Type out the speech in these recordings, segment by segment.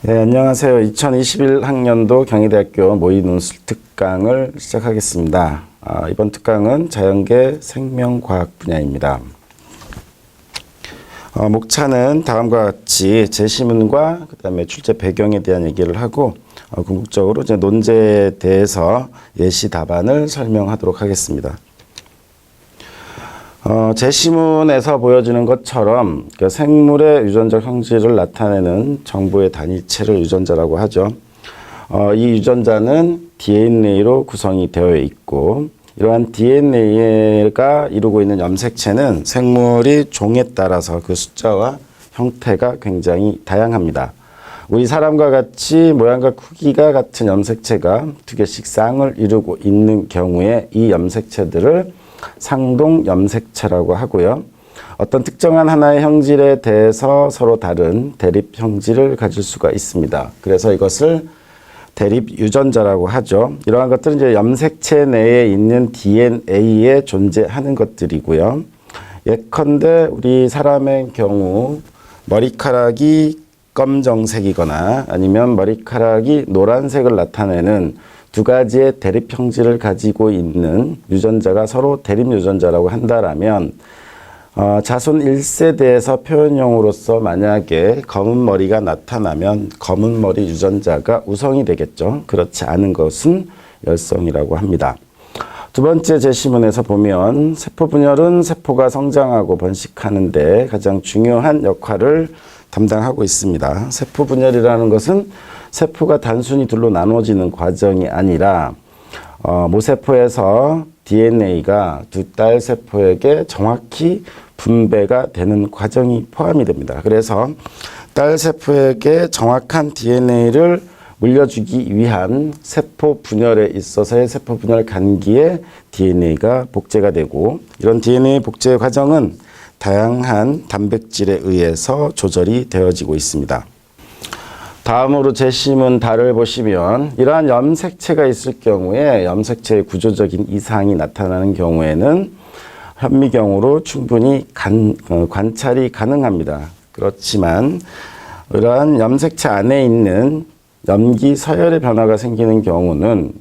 네, 안녕하세요. 2021학년도 경희대학교 모의논술 특강을 시작하겠습니다. 이번 특강은 자연계 생명과학 분야입니다. 목차는 다음과 같이 제시문과 그다음에 출제 배경에 대한 얘기를 하고 궁극적으로 이제 논제에 대해서 예시 답안을 설명하도록 하겠습니다. 제시문에서 보여지는 것처럼 생물의 유전자 형질을 나타내는 정보의 단위체를 유전자라고 하죠. 이 유전자는 DNA로 구성이 되어 있고 이러한 DNA가 이루고 있는 염색체는 생물이 종에 따라서 그 숫자와 형태가 굉장히 다양합니다. 우리 사람과 같이 모양과 크기가 같은 염색체가 두 개씩 쌍을 이루고 있는 경우에 이 염색체들을 상동 염색체라고 하고요. 어떤 특정한 하나의 형질에 대해서 서로 다른 대립 형질을 가질 수가 있습니다. 그래서 이것을 대립 유전자라고 하죠. 이러한 것들은 이제 염색체 내에 있는 DNA에 존재하는 것들이고요. 예컨대 우리 사람의 경우 머리카락이 검정색이거나 아니면 머리카락이 노란색을 나타내는 두 가지의 대립 형질을 가지고 있는 유전자가 서로 대립 유전자라고 한다라면 자손 1세대에서 표현용으로서 만약에 검은 머리가 나타나면 검은 머리 유전자가 우성이 되겠죠. 그렇지 않은 것은 열성이라고 합니다. 두 번째 제시문에서 보면 세포 분열은 세포가 성장하고 번식하는 데 가장 중요한 역할을 담당하고 있습니다. 세포 분열이라는 것은 세포가 단순히 둘로 나눠지는 과정이 아니라 모세포에서 DNA가 두 딸 세포에게 정확히 분배가 되는 과정이 포함이 됩니다. 그래서 딸 세포에게 정확한 DNA를 물려주기 위한 세포 분열에 있어서의 세포 분열 간기에 DNA가 복제가 되고 이런 DNA 복제 과정은 다양한 단백질에 의해서 조절이 되어지고 있습니다. 다음으로 제시문 달을 보시면 이러한 염색체가 있을 경우에 염색체의 구조적인 이상이 나타나는 경우에는 현미경으로 충분히 관찰이 가능합니다. 그렇지만 이러한 염색체 안에 있는 염기 서열의 변화가 생기는 경우는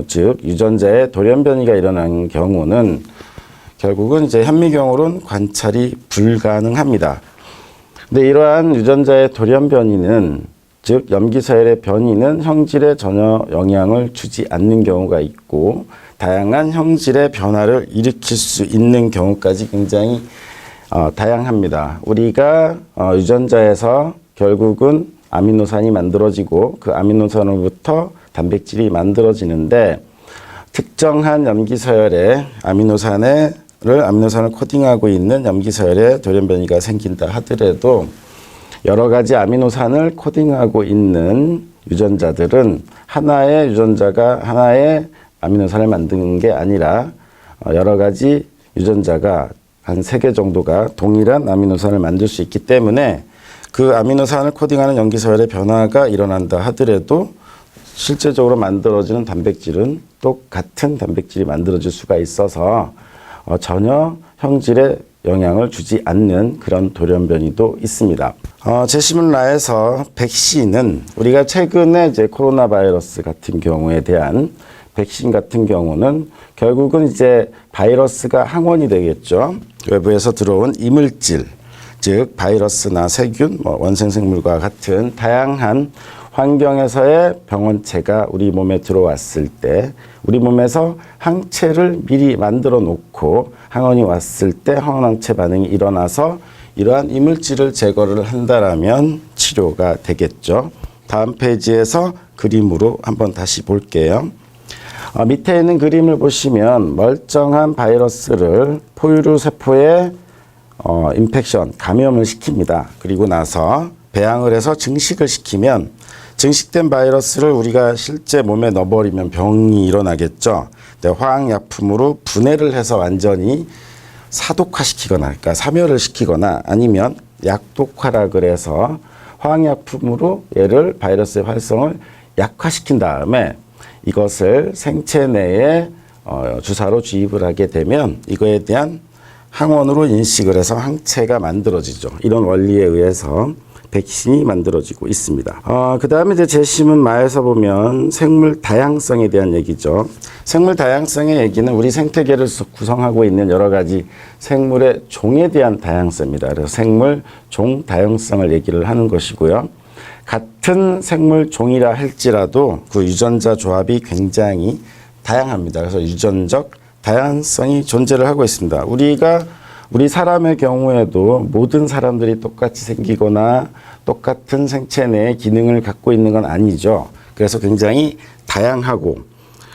즉 유전자의 돌연변이가 일어나는 경우는 결국은 이제 현미경으로는 관찰이 불가능합니다. 근데 이러한 유전자의 돌연변이는 즉 염기서열의 변이는 형질에 전혀 영향을 주지 않는 경우가 있고 다양한 형질의 변화를 일으킬 수 있는 경우까지 굉장히 다양합니다. 우리가 유전자에서 결국은 아미노산이 만들어지고 그 아미노산으로부터 단백질이 만들어지는데 특정한 염기서열의 아미노산을 코딩하고 있는 염기서열의 돌연변이가 생긴다 하더라도 여러 가지 아미노산을 코딩하고 있는 유전자들은 하나의 유전자가 하나의 아미노산을 만드는 게 아니라 여러 가지 유전자가 한 3개 정도가 동일한 아미노산을 만들 수 있기 때문에 그 아미노산을 코딩하는 염기서열의 변화가 일어난다 하더라도 실제적으로 만들어지는 단백질은 똑같은 단백질이 만들어질 수가 있어서 전혀 형질에 영향을 주지 않는 그런 돌연변이도 있습니다. 제시문 라에서 백신은 우리가 최근에 이제 코로나 바이러스 같은 경우에 대한 백신 같은 경우는 결국은 이제 바이러스가 항원이 되겠죠. 외부에서 들어온 이물질, 즉 바이러스나 세균, 원생생물과 같은 다양한 환경에서의 병원체가 우리 몸에 들어왔을 때 우리 몸에서 항체를 미리 만들어 놓고 항원이 왔을 때 항원항체 반응이 일어나서 이러한 이물질을 제거를 한다라면 치료가 되겠죠. 다음 페이지에서 그림으로 한번 다시 볼게요. 밑에 있는 그림을 보시면 멀쩡한 바이러스를 포유류 세포에 인펙션, 감염을 시킵니다. 그리고 나서 배양을 해서 증식을 시키면 증식된 바이러스를 우리가 실제 몸에 넣어버리면 병이 일어나겠죠. 근데 화학약품으로 분해를 해서 완전히 사독화시키거나, 그러니까 사멸을 시키거나 아니면 약독화라 그래서 화학약품으로 얘를 바이러스의 활성을 약화시킨 다음에 이것을 생체 내에 주사로 주입을 하게 되면 이거에 대한 항원으로 인식을 해서 항체가 만들어지죠. 이런 원리에 의해서 백신이 만들어지고 있습니다. 그 다음에 이제 제시문 마에서 보면 생물 다양성에 대한 얘기죠. 생물 다양성의 얘기는 우리 생태계를 구성하고 있는 여러 가지 생물의 종에 대한 다양성입니다. 그래서 생물 종 다양성을 얘기를 하는 것이고요. 같은 생물 종이라 할지라도 그 유전자 조합이 굉장히 다양합니다. 그래서 유전적 다양성이 존재를 하고 있습니다. 우리 사람의 경우에도 모든 사람들이 똑같이 생기거나 똑같은 생체 내의 기능을 갖고 있는 건 아니죠. 그래서 굉장히 다양하고,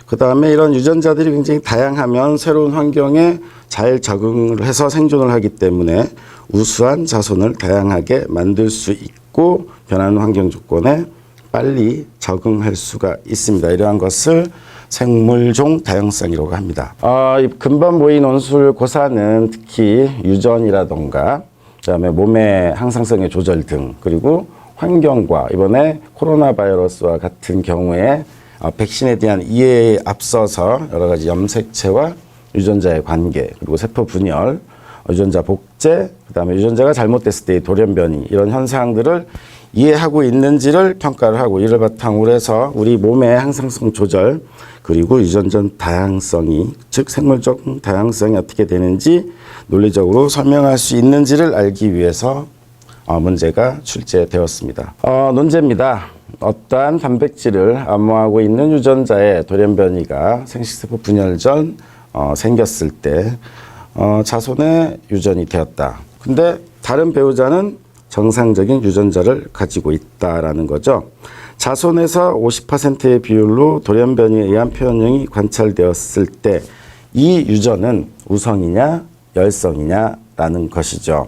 그 다음에 이런 유전자들이 굉장히 다양하면 새로운 환경에 잘 적응을 해서 생존을 하기 때문에 우수한 자손을 다양하게 만들 수 있고 변하는 환경 조건에 빨리 적응할 수가 있습니다. 이러한 것을 생물종 다양성이라고 합니다. 이 근본 모의 논술 고사는 특히 유전이라던가 그다음에 몸의 항상성의 조절 등, 그리고 환경과 이번에 코로나 바이러스와 같은 경우에 백신에 대한 이해에 앞서서 여러 가지 염색체와 유전자의 관계, 그리고 세포 분열, 유전자 복제, 그다음에 유전자가 잘못됐을 때의 돌연변이, 이런 현상들을 이해하고 있는지를 평가를 하고, 이를 바탕으로 해서 우리 몸의 항상성 조절, 그리고 유전자 다양성이, 즉 생물적 다양성이 어떻게 되는지 논리적으로 설명할 수 있는지를 알기 위해서 문제가 출제되었습니다. 논제입니다. 어떠한 단백질을 암호하고 있는 유전자의 돌연변이가 생식세포 분열 전 생겼을 때 자손의 유전이 되었다. 근데 다른 배우자는 정상적인 유전자를 가지고 있다라는 거죠. 자손에서 50%의 비율로 돌연변이에 의한 표현형이 관찰되었을 때 이 유전은 우성이냐 열성이냐라는 것이죠.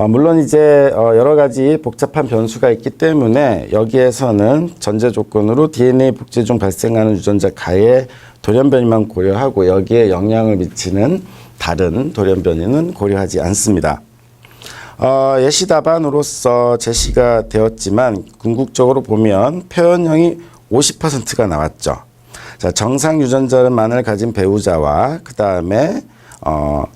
물론 이제 여러 가지 복잡한 변수가 있기 때문에 여기에서는 전제 조건으로 DNA 복제 중 발생하는 유전자 가의 돌연변이만 고려하고 여기에 영향을 미치는 다른 돌연변이는 고려하지 않습니다. 예시 답안으로서 제시가 되었지만 궁극적으로 보면 표현형이 50%가 나왔죠. 자, 정상 유전자만을 가진 배우자와 그 다음에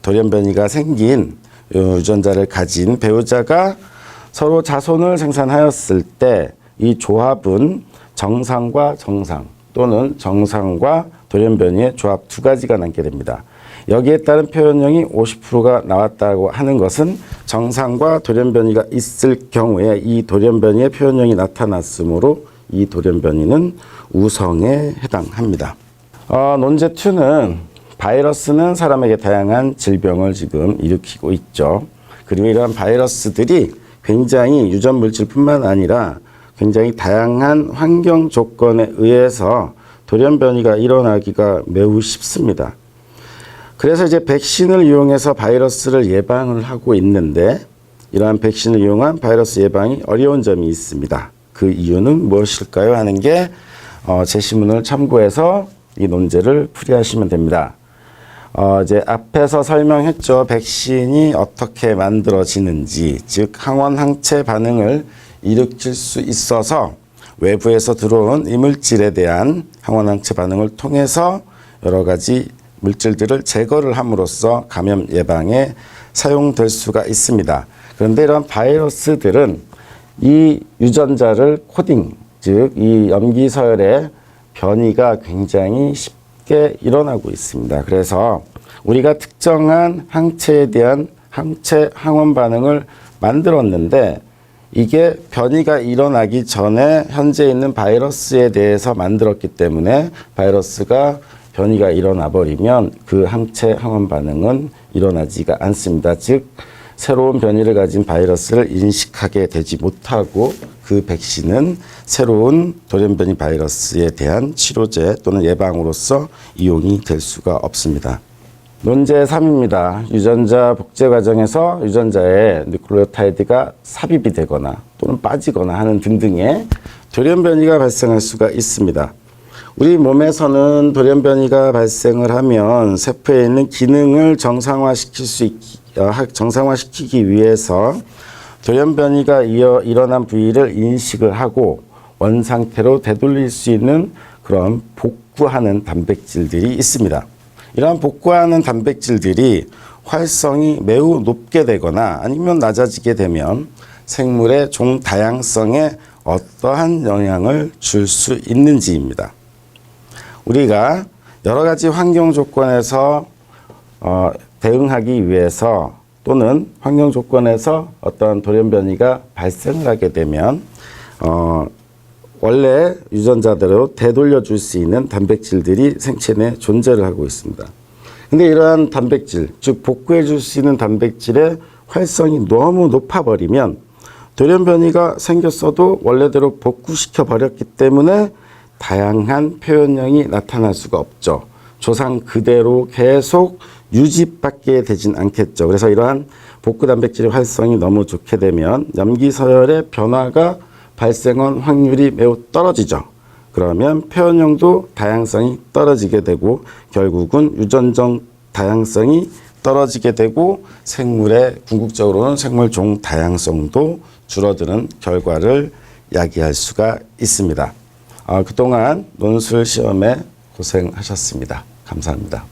돌연변이가 생긴 유전자를 가진 배우자가 서로 자손을 생산하였을 때 이 조합은 정상과 정상 또는 정상과 돌연변이의 조합 두 가지가 남게 됩니다. 여기에 따른 표현형이 50%가 나왔다고 하는 것은 정상과 돌연변이가 있을 경우에 이 돌연변이의 표현형이 나타났으므로 이 돌연변이는 우성에 해당합니다. 논제 2는 바이러스는 사람에게 다양한 질병을 지금 일으키고 있죠. 그리고 이러한 바이러스들이 굉장히 유전 물질뿐만 아니라 굉장히 다양한 환경 조건에 의해서 돌연변이가 일어나기가 매우 쉽습니다. 그래서 이제 백신을 이용해서 바이러스를 예방을 하고 있는데 이러한 백신을 이용한 바이러스 예방이 어려운 점이 있습니다. 그 이유는 무엇일까요? 하는 게 제시문을 참고해서 이 논제를 풀이하시면 됩니다. 이제 앞에서 설명했죠. 백신이 어떻게 만들어지는지, 즉 항원 항체 반응을 일으킬 수 있어서 외부에서 들어온 이물질에 대한 항원 항체 반응을 통해서 여러 가지 물질들을 제거를 함으로써 감염 예방에 사용될 수가 있습니다. 그런데 이런 바이러스들은 이 유전자를 코딩, 즉 이 염기서열의 변이가 굉장히 쉽게 일어나고 있습니다. 그래서 우리가 특정한 항체에 대한 항체 항원 반응을 만들었는데 이게 변이가 일어나기 전에 현재 있는 바이러스에 대해서 만들었기 때문에 바이러스가 변이가 일어나 버리면 그 항체 항원 반응은 일어나지가 않습니다. 즉 새로운 변이를 가진 바이러스를 인식하게 되지 못하고 그 백신은 새로운 돌연변이 바이러스에 대한 치료제 또는 예방으로서 이용이 될 수가 없습니다. 논제 3입니다. 유전자 복제 과정에서 유전자에 뉴클레오타이드가 삽입이 되거나 또는 빠지거나 하는 등등의 돌연변이가 발생할 수가 있습니다. 우리 몸에서는 돌연변이가 발생을 하면 세포에 있는 기능을 정상화시키기 위해서 돌연변이가 일어난 부위를 인식을 하고 원상태로 되돌릴 수 있는 그런 복구하는 단백질들이 있습니다. 이러한 복구하는 단백질들이 활성이 매우 높게 되거나 아니면 낮아지게 되면 생물의 종 다양성에 어떠한 영향을 줄 수 있는지입니다. 우리가 여러 가지 환경 조건에서 대응하기 위해서 또는 환경 조건에서 어떤 돌연변이가 발생을 하게 되면 원래 유전자대로 되돌려 줄 수 있는 단백질들이 생체 내에 존재를 하고 있습니다. 근데 이러한 단백질, 즉 복구해 줄 수 있는 단백질의 활성이 너무 높아버리면 돌연변이가 생겼어도 원래대로 복구시켜 버렸기 때문에 다양한 표현형이 나타날 수가 없죠. 조상 그대로 계속 유지밖에 되진 않겠죠. 그래서 이러한 복구 단백질의 활성이 너무 좋게 되면 염기서열의 변화가 발생할 확률이 매우 떨어지죠. 그러면 표현형도 다양성이 떨어지게 되고 결국은 유전적 다양성이 떨어지게 되고 생물의 궁극적으로는 생물 종 다양성도 줄어드는 결과를 야기할 수가 있습니다. 그동안 논술 시험에 고생하셨습니다. 감사합니다.